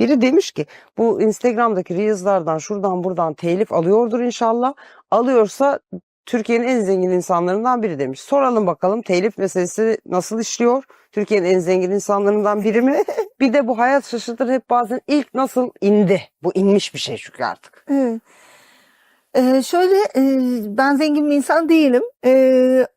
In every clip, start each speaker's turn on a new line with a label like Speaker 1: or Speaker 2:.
Speaker 1: Biri demiş ki bu Instagram'daki Reels'lardan şuradan buradan telif alıyordur inşallah. Alıyorsa Türkiye'nin en zengin insanlarından biri demiş. Soralım bakalım telif meselesi nasıl işliyor? Türkiye'nin en zengin insanlarından biri mi? Bir de bu hayat şaşırtır hep bazen ilk nasıl indi? Bu inmiş bir şey çünkü artık.
Speaker 2: Evet. Şöyle ben zengin bir insan değilim.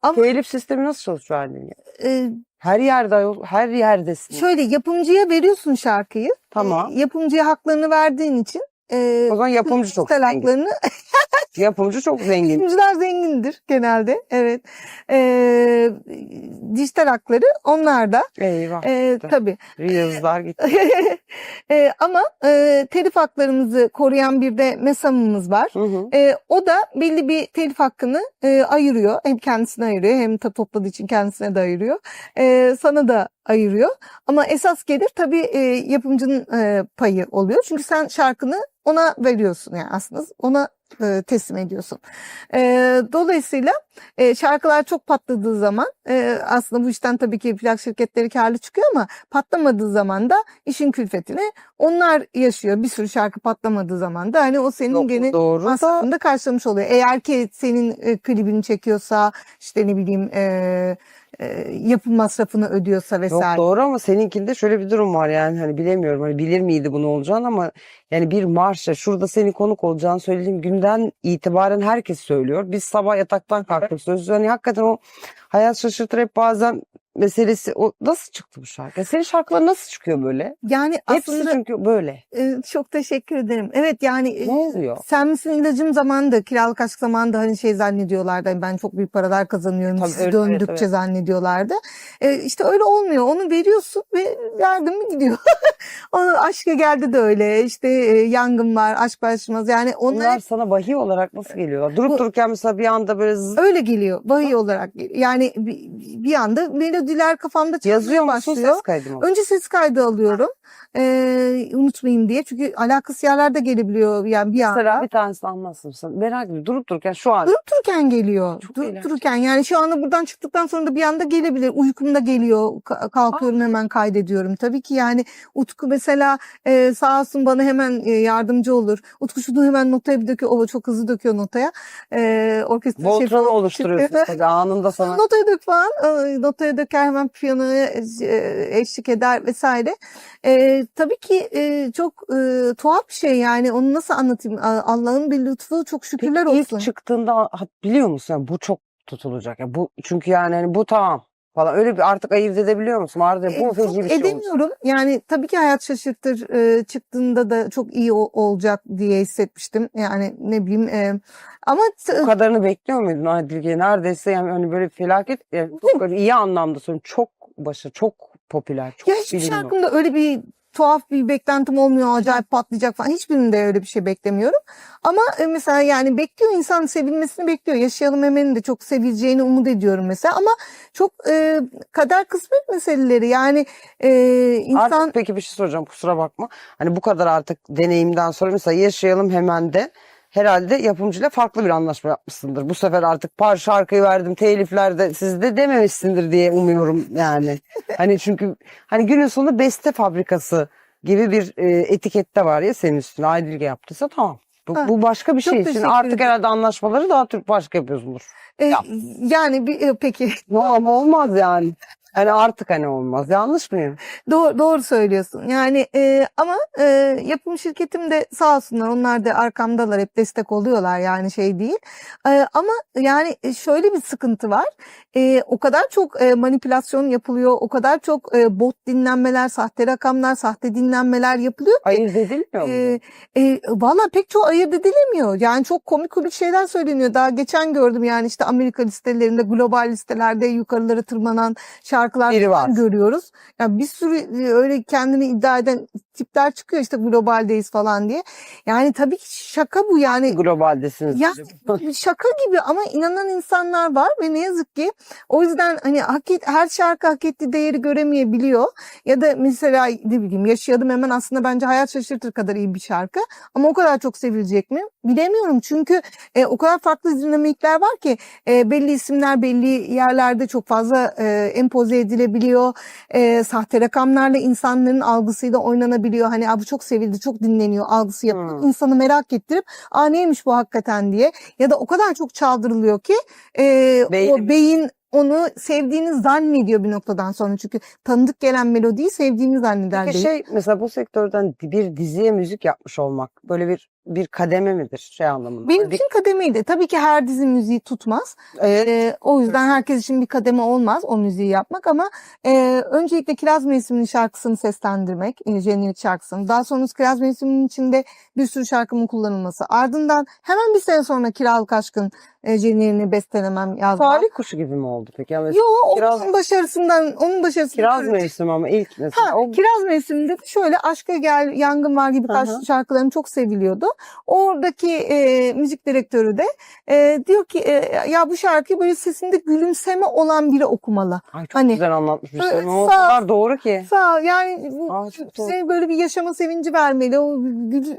Speaker 2: Ama
Speaker 1: Telif sistemi nasıl çalışıyor halin?
Speaker 2: e,
Speaker 1: Her yerde, her yerdesin.
Speaker 2: şöyle yapımcıya veriyorsun şarkıyı.
Speaker 1: Tamam.
Speaker 2: Yapımcıya haklarını verdiğin için
Speaker 1: O zaman yapımcı çok
Speaker 2: dijital
Speaker 1: zengin.
Speaker 2: haklarını
Speaker 1: Yapımcı çok zengin.
Speaker 2: yapımcılar zengindir genelde. Evet. Dijital hakları onlarda.
Speaker 1: Eyvah.
Speaker 2: Tabii.
Speaker 1: Reels'lar gitti.
Speaker 2: Ama telif haklarımızı koruyan bir de MESAM'ımız var.
Speaker 1: Hı hı.
Speaker 2: O da belli bir telif hakkını ayırıyor. Hem kendisine ayırıyor hem de topladığı için kendisine de ayırıyor. Sana da ayırıyor. Ama esas gelir tabii yapımcının payı oluyor. Çünkü sen şarkını ona veriyorsun yani aslında ona teslim ediyorsun. Dolayısıyla şarkılar çok patladığı zaman aslında bu işten tabii ki plak şirketleri karlı çıkıyor ama patlamadığı zaman da işin külfetini onlar yaşıyor. Bir sürü şarkı patlamadığı zaman da hani o senin gene
Speaker 1: Doğru da
Speaker 2: masrafını karşılamış oluyor. Eğer ki senin klibini çekiyorsa işte ne bileyim yapım masrafını ödüyorsa
Speaker 1: yok
Speaker 2: vesaire.
Speaker 1: doğru ama seninkinde şöyle bir durum var yani hani bilemiyorum hani bilir miydi bunu olacağını ama yani bir marşa şurada senin konuk olacağını söylediğim günden itibaren herkes söylüyor. Biz sabah yataktan kalktık sözlü hani hakikaten o hayat şaşırtır hep bazen meselesi o nasıl çıktı bu şarkı? Ya senin şarkılar nasıl çıkıyor böyle?
Speaker 2: Yani
Speaker 1: Hepsi
Speaker 2: aslında
Speaker 1: çünkü böyle.
Speaker 2: çok teşekkür ederim. Evet yani
Speaker 1: Ne oluyor?
Speaker 2: Sen Misin İlacım zamanında, Kiralık Aşk zamanında hani şey zannediyorlardı. Hani ben çok büyük paralar kazanıyorum.
Speaker 1: Tabii,
Speaker 2: Siz
Speaker 1: öyle,
Speaker 2: döndükçe
Speaker 1: evet.
Speaker 2: zannediyorlardı. İşte öyle olmuyor. Onu veriyorsun ve verdin mi gidiyor. Onu Aşka Geldi de öyle. İşte Yangın var, Aşk Paylaşılmaz. Yani onlar
Speaker 1: Bunlar sana vahiy olarak nasıl geliyor? Durup dururken mesela bir anda böyle
Speaker 2: öyle geliyor. Vahiy olarak. Yani bir anda melodiler kafamda
Speaker 1: yazıyor
Speaker 2: çıkmaya
Speaker 1: musun
Speaker 2: başlıyor.
Speaker 1: ses kaydı mı?
Speaker 2: Önce ses kaydı alıyorum. Unutmayayım diye. Çünkü alakası yerler de gelebiliyor. Yani bir
Speaker 1: Mesela
Speaker 2: anda.
Speaker 1: bir tanesini anlatsın mısın? Merak ediyorum. Durup dururken şu an
Speaker 2: Durup dururken geliyor.
Speaker 1: çok
Speaker 2: Durup
Speaker 1: eğlenceli.
Speaker 2: dururken yani şu anda buradan çıktıktan sonra da bir anda gelebilir. Uykumda geliyor. Kalkıyorum hemen kaydediyorum. Tabii ki yani Utku mesela sağ olsun bana hemen yardımcı olur. Utku şunu hemen notaya bir döküyor. O çok hızlı döküyor notaya. Orkestra
Speaker 1: Voltran'ı oluşturuyorsun tabii anında sana.
Speaker 2: Notaya dök falan. Notaya döker hemen piyanoya eşlik eder vesaire. Tabii ki çok tuhaf bir şey yani. Onu nasıl anlatayım? Allah'ın bir lütfu çok şükürler
Speaker 1: Peki
Speaker 2: olsun.
Speaker 1: ilk çıktığında biliyor musun? Yani bu çok tutulacak. Yani bu çünkü yani hani bu tamam falan. Öyle bir artık ayırt edebiliyor musun? Artık bu
Speaker 2: Çok
Speaker 1: feci bir şey olmuş.
Speaker 2: edemiyorum. Yani tabii ki Hayat Şaşırtır çıktığında da çok iyi olacak diye hissetmiştim. Yani ne bileyim ama
Speaker 1: Bu kadarını bekliyor muydun Adilge? Neredeyse yani hani böyle felaket yani çok böyle iyi anlamda söylüyorum. Çok çok popüler, çok
Speaker 2: ya hiçbir
Speaker 1: biliniyor.
Speaker 2: şarkımda öyle bir tuhaf bir beklentim olmuyor. Acayip patlayacak falan. Hiçbirinde öyle bir şey beklemiyorum. Ama mesela yani bekliyor insan sevilmesini bekliyor. Yaşayalım Hemen'in de çok sevileceğini umut ediyorum mesela. Ama çok kader kısmet meseleleri. Yani insan
Speaker 1: Artık peki bir şey soracağım kusura bakma. Hani bu kadar artık deneyimden sonra mesela Yaşayalım Hemen de herhalde yapımcıyla farklı bir anlaşma yapmışsındır. Bu sefer artık şarkıyı verdim teliflerde siz de dememişsindir diye umuyorum yani. Hani çünkü hani günün sonunda beste fabrikası gibi bir etikette var ya senin üstüne Aydilge yaptıysa tamam. Bu başka bir
Speaker 2: çok
Speaker 1: şey için
Speaker 2: teşekkür
Speaker 1: artık
Speaker 2: ederim.
Speaker 1: herhalde anlaşmaları daha Türk başka yapıyorsundur. Yap.
Speaker 2: Yani peki
Speaker 1: Ama olmaz yani. Hani artık hani olmaz. Yanlış mıyım?
Speaker 2: doğru söylüyorsun. Yani ama yapım şirketim de sağ olsunlar onlar da arkamdalar hep destek oluyorlar yani şey değil. Ama yani şöyle bir sıkıntı var. O kadar çok manipülasyon yapılıyor. O kadar çok bot dinlenmeler, sahte rakamlar, sahte dinlenmeler yapılıyor ki.
Speaker 1: Ayırt edilmiyor mu?
Speaker 2: Valla pek çoğu ayırt edilemiyor. Yani çok komik şeyler söyleniyor. Daha geçen gördüm yani işte Amerika listelerinde, global listelerde yukarılara tırmanan şarkılar
Speaker 1: Biri var.
Speaker 2: görüyoruz. Yani bir sürü öyle kendini iddia eden tipler çıkıyor işte globaldeyiz falan diye. Yani tabii ki şaka bu yani.
Speaker 1: Globaldesiniz.
Speaker 2: Ya şaka gibi ama inanan insanlar var ve ne yazık ki o yüzden hani her şarkı hak ettiği değeri göremeyebiliyor. Ya da mesela ne bileyim Yaşayalım Hemen aslında bence Hayat Şaşırtır kadar iyi bir şarkı ama o kadar çok sevilecek mi? Bilemiyorum çünkü o kadar farklı dinamikler var ki belli isimler belli yerlerde çok fazla empoze romantize edilebiliyor. Sahte rakamlarla insanların algısıyla oynanabiliyor. Hani bu çok sevildi, çok dinleniyor algısı yapıp insanı merak ettirip neymiş bu hakikaten diye. Ya da o kadar çok çaldırılıyor ki o beyin onu sevdiğini zannediyor bir noktadan sonra. Çünkü tanıdık gelen melodiyi sevdiğini zanneder.
Speaker 1: Peki mesela bu sektörden bir diziye müzik yapmış olmak böyle bir kademe midir şey anlamında?
Speaker 2: Benim için kademeydi. Tabii ki her dizi müziği tutmaz.
Speaker 1: Evet.
Speaker 2: O yüzden herkes için bir kademe olmaz o müziği yapmak ama öncelikle Kiraz Mevsimi'nin şarkısını seslendirmek, Jenny'nin şarkısını. Daha sonra Kiraz Mevsimi'nin içinde bir sürü şarkının kullanılması. Ardından hemen bir sene sonra Kiralık Aşk'ın Jenny'ni bestelemem, yazmam.
Speaker 1: Talih kuşu gibi mi oldu peki? Yani
Speaker 2: Yok,
Speaker 1: Kiraz,
Speaker 2: onun başarısından
Speaker 1: Kiraz Mevsimi ama ilk mesela.
Speaker 2: Kiraz Mevsimi'nde de şöyle Aşka Gel, Yangın Var gibi şarkılarım çok seviliyordu. Oradaki müzik direktörü de diyor ki ya bu şarkıyı böyle sesinde gülümseme olan biri okumalı.
Speaker 1: Ay çok güzel anlatmışsın. O
Speaker 2: sağ-
Speaker 1: kadar doğru ki.
Speaker 2: Sağ ol. Yani
Speaker 1: Çok doğru.
Speaker 2: seni böyle bir yaşama sevinci vermeli, o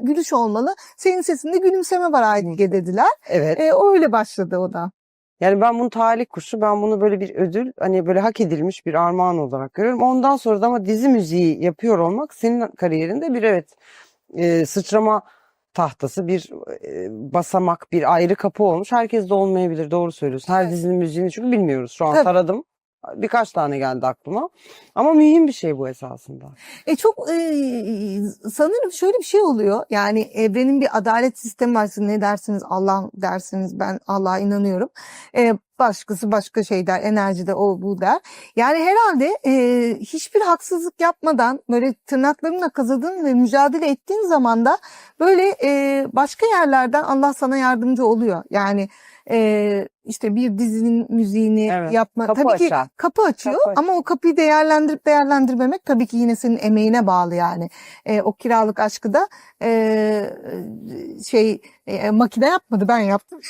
Speaker 2: gülüş olmalı. Senin sesinde gülümseme var Aydilge dediler.
Speaker 1: Evet.
Speaker 2: Öyle başladı o da.
Speaker 1: Yani ben bunu talih kuşu, ben bunu böyle bir ödül, hani böyle hak edilmiş bir armağan olarak görüyorum. Ondan sonra da ama dizi müziği yapıyor olmak senin kariyerinde bir sıçrama tahtası, bir basamak, bir ayrı kapı olmuş. Herkes de olmayabilir, doğru söylüyorsun. Her dizinin müziğini çünkü bilmiyoruz. Şu an
Speaker 2: Tabii.
Speaker 1: taradım. Birkaç tane geldi aklıma. Ama mühim bir şey bu esasında.
Speaker 2: Çok sanırım şöyle bir şey oluyor. Yani evrenin bir adalet sistemi var. Siz ne dersiniz? Allah dersiniz. Ben Allah'a inanıyorum. Başkası başka şey der. Enerjide o bu der. Yani herhalde hiçbir haksızlık yapmadan böyle tırnaklarınla kazıdığın ve mücadele ettiğin zaman da böyle başka yerlerden Allah sana yardımcı oluyor. Yani işte bir dizinin müziğini yapma.
Speaker 1: Kapı
Speaker 2: tabii ki
Speaker 1: açar.
Speaker 2: kapı açıyor ama o kapıyı değerlendirip değerlendirmemek tabii ki yine senin emeğine bağlı yani. O Kiralık Aşkı da makine yapmadı, ben yaptım.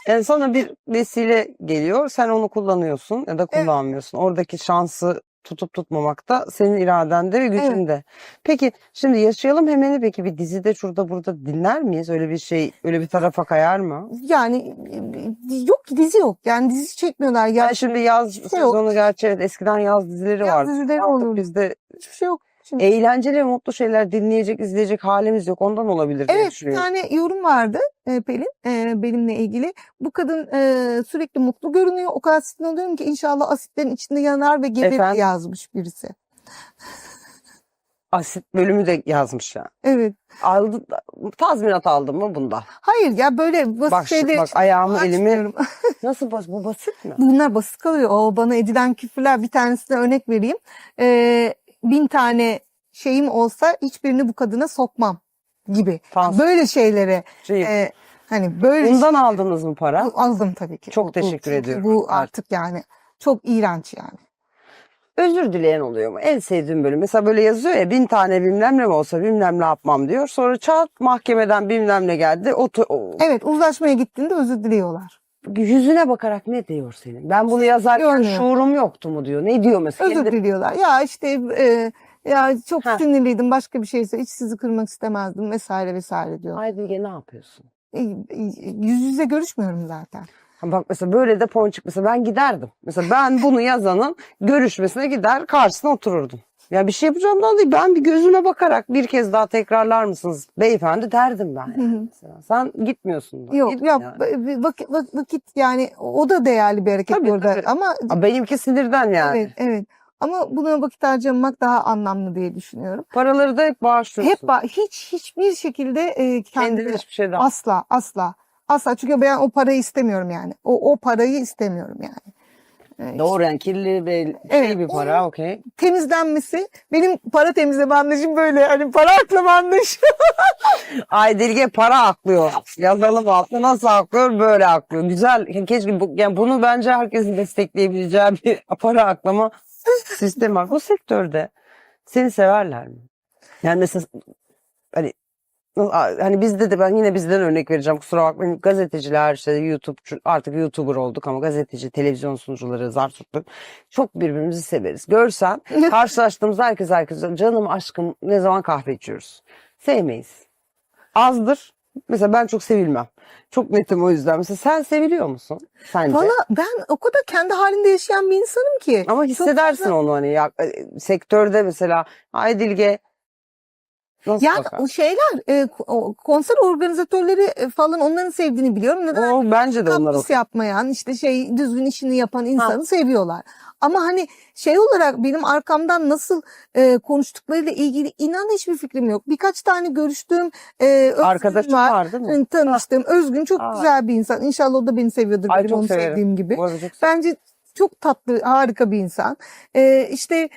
Speaker 1: Yani sana bir vesile geliyor, sen onu kullanıyorsun ya da kullanmıyorsun. Oradaki şansı tutup tutmamak da senin iradende ve gücünde. Peki şimdi Yaşayalım Hemen'i peki bir dizide şurada burada dinler miyiz? Öyle bir şey, öyle bir tarafa kayar mı?
Speaker 2: Yani yok ki, dizi yok. Yani dizi çekmiyorlar. Ya
Speaker 1: Yani şimdi yaz sezonu gerçi evet, eskiden yaz dizileri
Speaker 2: Yaz
Speaker 1: vardı.
Speaker 2: dizileri
Speaker 1: Artık
Speaker 2: olurdu.
Speaker 1: bizde
Speaker 2: hiçbir şey yok. Şimdi.
Speaker 1: eğlenceli ve mutlu şeyler dinleyecek, izleyecek halimiz yok. Ondan olabilir diye
Speaker 2: Evet, bir
Speaker 1: düşünüyorum.
Speaker 2: tane yorum vardı Pelin benimle ilgili. Bu kadın sürekli mutlu görünüyor. O kadar sinir oluyorum ki inşallah asitlerin içinde yanar ve geberir yazmış birisi.
Speaker 1: Asit bölümü de yazmış ya.
Speaker 2: Evet.
Speaker 1: Tazminat aldın mı bunda?
Speaker 2: Hayır ya, böyle basit
Speaker 1: Bak
Speaker 2: şeyler
Speaker 1: bak ayağımı elimi.
Speaker 2: açmıyorum.
Speaker 1: Nasıl bu basit mi?
Speaker 2: Bunlar basit kalıyor. O bana edilen küfürler, bir tanesine örnek vereyim. 1000 tane şeyim olsa hiçbirini bu kadına sokmam gibi. Böyle şeylere hani böyle
Speaker 1: bundan aldınız mı para?
Speaker 2: aldım tabii ki.
Speaker 1: Çok teşekkür ediyorum.
Speaker 2: Bu artık yani çok iğrenç yani.
Speaker 1: Özür dileyen oluyor mu? En sevdiğim bölüm. Mesela böyle yazıyor ya 1000 tane bilmem ne mi olsa bilmem ne yapmam diyor. Sonra çat mahkemeden bilmem ne geldi.
Speaker 2: Evet, uzlaşmaya gittiğinde özür diliyorlar.
Speaker 1: Yüzüne bakarak ne diyor senin? Ben bunu yazarken şuurum yoktu mu diyor. Ne diyor mesela?
Speaker 2: Özür diliyorlar. Ya işte ya çok sinirliydim, başka bir şeyse hiç sizi kırmak istemezdim vesaire vesaire diyor.
Speaker 1: Aydilge ne yapıyorsun?
Speaker 2: Yüz yüze görüşmüyorum zaten.
Speaker 1: Bak mesela böyle de ponçik, mesela ben giderdim. Mesela ben bunu yazanın görüşmesine gider karşısına otururdum. Ya bir şey yapacağımdan değil, ben bir gözüne bakarak bir kez daha tekrarlar mısınız beyefendi derdim ben. Yani mesela. Sen gitmiyorsun da.
Speaker 2: Yok ya
Speaker 1: yani.
Speaker 2: vakit yani o da değerli bir hareket burada ama
Speaker 1: benimki sinirden yani.
Speaker 2: Evet. Ama buna vakit harcamak daha anlamlı diye düşünüyorum.
Speaker 1: Paraları da hep bağışlıyorsun.
Speaker 2: Hiçbir şekilde
Speaker 1: kendine hiçbir şey daha.
Speaker 2: Asla, çünkü ben o parayı istemiyorum yani. O parayı istemiyorum yani.
Speaker 1: Doğru, yani kirli ve bir para, okey.
Speaker 2: Temizlenmesi, benim para temizleme anlayışım böyle, hani para aklama anlayışım.
Speaker 1: Aydilge para aklıyor. Yazalım altına, nasıl aklıyor? Böyle aklıyor. Güzel. Keşke yani bunu bence herkesin destekleyebileceği bir para aklama sistemi var. Bu sektörde seni severler mi? Yani mesela hani bizde de, ben yine bizden örnek vereceğim, kusura bakmayın, gazeteciler işte artık YouTuber olduk ama gazeteci, televizyon sunucuları, zar tuttuk. Çok birbirimizi severiz. Görsen karşılaştığımızda herkes canım aşkım ne zaman kahve içiyoruz. Sevmeyiz. Azdır. Mesela ben çok sevilmem. Çok netim o yüzden. Mesela sen seviliyor musun sence?
Speaker 2: Valla ben o kadar kendi halinde yaşayan bir insanım ki.
Speaker 1: Ama
Speaker 2: Çok
Speaker 1: hissedersin
Speaker 2: fazla-
Speaker 1: onu hani ya, sektörde mesela ay Dilge nasıl
Speaker 2: Yani
Speaker 1: bakar?
Speaker 2: o şeyler o konser organizatörleri falan onların sevdiğini biliyorum. Neden?
Speaker 1: O bence de onlar
Speaker 2: Kapris yapmayan işte düzgün işini yapan insanı
Speaker 1: Ha.
Speaker 2: seviyorlar. Ama hani şey olarak benim arkamdan nasıl konuştuklarıyla ilgili inan hiçbir fikrim yok. Birkaç tane görüştüğüm Özgün
Speaker 1: Arkadaşım var değil mi?
Speaker 2: hani tanıştığım. Özgün çok
Speaker 1: Aa.
Speaker 2: güzel bir insan. İnşallah o da beni seviyordur.
Speaker 1: Ay
Speaker 2: Benim
Speaker 1: çok
Speaker 2: onu
Speaker 1: severim.
Speaker 2: sevdiğim gibi.
Speaker 1: Bu arada çok
Speaker 2: Bence çok tatlı, harika bir insan. İşte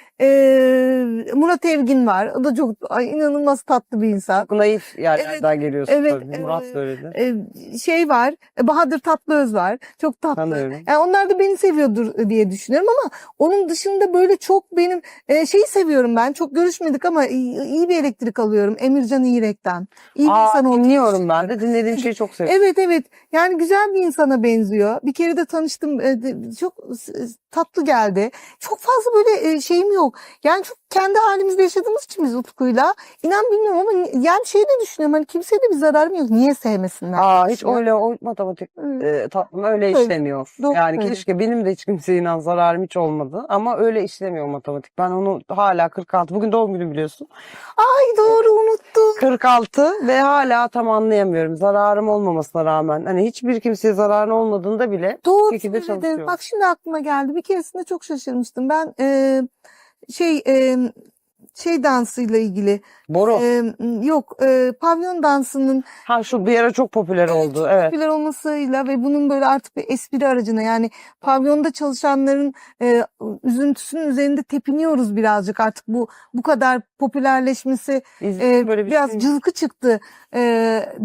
Speaker 2: Murat Evgin var. O da çok inanılmaz tatlı bir insan.
Speaker 1: çok naif yerlerden geliyorsun
Speaker 2: evet,
Speaker 1: tabii. Murat söyledi.
Speaker 2: Şey var, Bahadır Tatlıöz var. Çok tatlı.
Speaker 1: Tanıyorum.
Speaker 2: Yani onlar da beni seviyordur diye düşünüyorum ama onun dışında böyle çok benim şeyi seviyorum ben. Çok görüşmedik ama iyi bir elektrik alıyorum. Emircan İğrek'ten. İyi bir insan olduğunu
Speaker 1: Dinliyorum ben
Speaker 2: düşünüyorum.
Speaker 1: de. Dinlediğim şeyi çok seviyorum.
Speaker 2: Evet evet. Yani güzel bir insana benziyor. Bir kere de tanıştım. Çok tatlı geldi. Çok fazla böyle şeyim yok. Yani çok kendi halimizde yaşadığımız için biz Utku'yla. İnan bilmiyorum ama yani şey de düşünüyorum. Hani kimseye de bir zararım yok. Niye sevmesinler?
Speaker 1: Hiç öyle o matematik tatlım öyle
Speaker 2: Evet,
Speaker 1: işlemiyor.
Speaker 2: doğru
Speaker 1: Yani
Speaker 2: söylüyorsun.
Speaker 1: keşke benim de hiç kimseye inan zararım hiç olmadı. Ama öyle işlemiyor matematik. Ben onu hala 46. Bugün doğum günü biliyorsun.
Speaker 2: Ay doğru unuttum.
Speaker 1: 46 ve hala tam anlayamıyorum. Zararım olmamasına rağmen. Hani hiçbir kimseye zararın olmadığında bile
Speaker 2: Doğru
Speaker 1: şekilde
Speaker 2: söyledin.
Speaker 1: çalışıyorum.
Speaker 2: Bak şimdi aklıma geldi. Bir keresinde çok şaşırmıştım. Ben şey şey dansıyla ilgili
Speaker 1: Boru.
Speaker 2: yok pavyon dansının
Speaker 1: Şu bir ara çok popüler oldu. Evet.
Speaker 2: popüler olmasıyla ve bunun böyle artık bir espri aracına yani pavyonda çalışanların üzüntüsünün üzerinde tepiniyoruz birazcık artık bu kadar popülerleşmesi
Speaker 1: İzledim böyle bir
Speaker 2: biraz
Speaker 1: şey.
Speaker 2: cılkı çıktı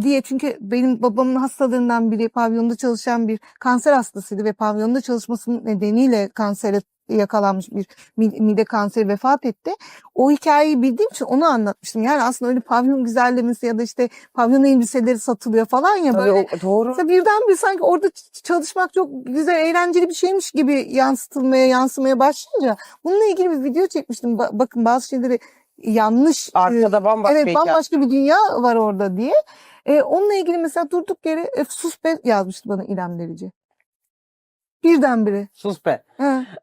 Speaker 2: diye çünkü benim babamın hastalığından biri pavyonda çalışan bir kanser hastasıydı ve pavyonda çalışmasının nedeniyle kansere yakalanmış bir mide kanseri vefat etti. O hikayeyi bildiğim için onu anlatmıştım. Yani aslında öyle pavyon güzellemesi ya da işte pavyon elbiseleri satılıyor falan ya
Speaker 1: Tabii
Speaker 2: böyle.
Speaker 1: doğru.
Speaker 2: Mesela birdenbire sanki orada çalışmak çok güzel, eğlenceli bir şeymiş gibi yansımaya başlayınca bununla ilgili bir video çekmiştim. Bakın bazı şeyleri yanlış.
Speaker 1: Arkada bambaşka
Speaker 2: Evet
Speaker 1: hikaye.
Speaker 2: bambaşka bir dünya var orada diye. Onunla ilgili mesela durduk yere sus be yazmıştı bana İrem Derici. Birdenbire.
Speaker 1: Sus be.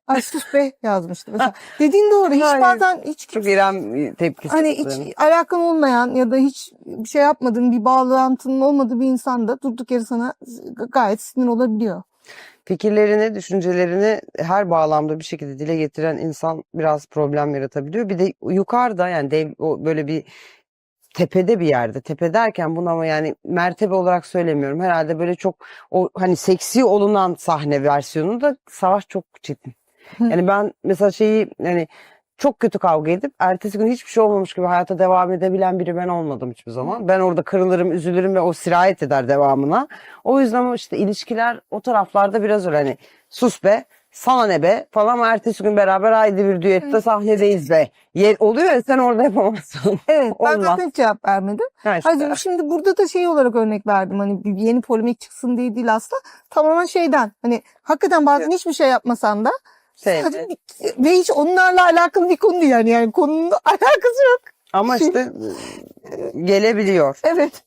Speaker 2: Ay sus be yazmıştı mesela. Dediğin doğru. Hiç
Speaker 1: Hayır.
Speaker 2: bazen hiç
Speaker 1: Çok İrem tepkisi.
Speaker 2: hani hiç alakan olmayan ya da hiç bir şey yapmadığın bir bağlantının olmadığı bir insan da durduk yere sana gayet sinir olabiliyor.
Speaker 1: Fikirlerini, düşüncelerini her bağlamda bir şekilde dile getiren insan biraz problem yaratabiliyor. Bir de yukarıda yani böyle bir tepede bir yerde. Tepe derken bunu ama yani mertebe olarak söylemiyorum. Herhalde böyle çok o hani seksi olunan sahne versiyonu da Savaş çok çetin. Yani ben mesela yani çok kötü kavga edip ertesi gün hiçbir şey olmamış gibi hayata devam edebilen biri ben olmadım hiçbir zaman. Ben orada kırılırım, üzülürüm ve o sirayet eder devamına. O yüzden işte ilişkiler o taraflarda biraz öyle hani sus be, sana ne be falan ama ertesi gün beraber haydi bir düette sahnedeyiz be. Oluyor ya sen orada yapamazsın.
Speaker 2: Evet ben
Speaker 1: Olmaz.
Speaker 2: zaten hiç cevap vermedim.
Speaker 1: Ha işte.
Speaker 2: Hayır, şimdi burada da şey olarak örnek verdim hani bir yeni polemik çıksın diye değil aslında tamamen şeyden hani hakikaten bazen hiçbir şey yapmasan da sadece ve hiç onlarla alakalı bir konu değil yani konunun alakası yok.
Speaker 1: Ama işte gelebiliyor.
Speaker 2: Evet.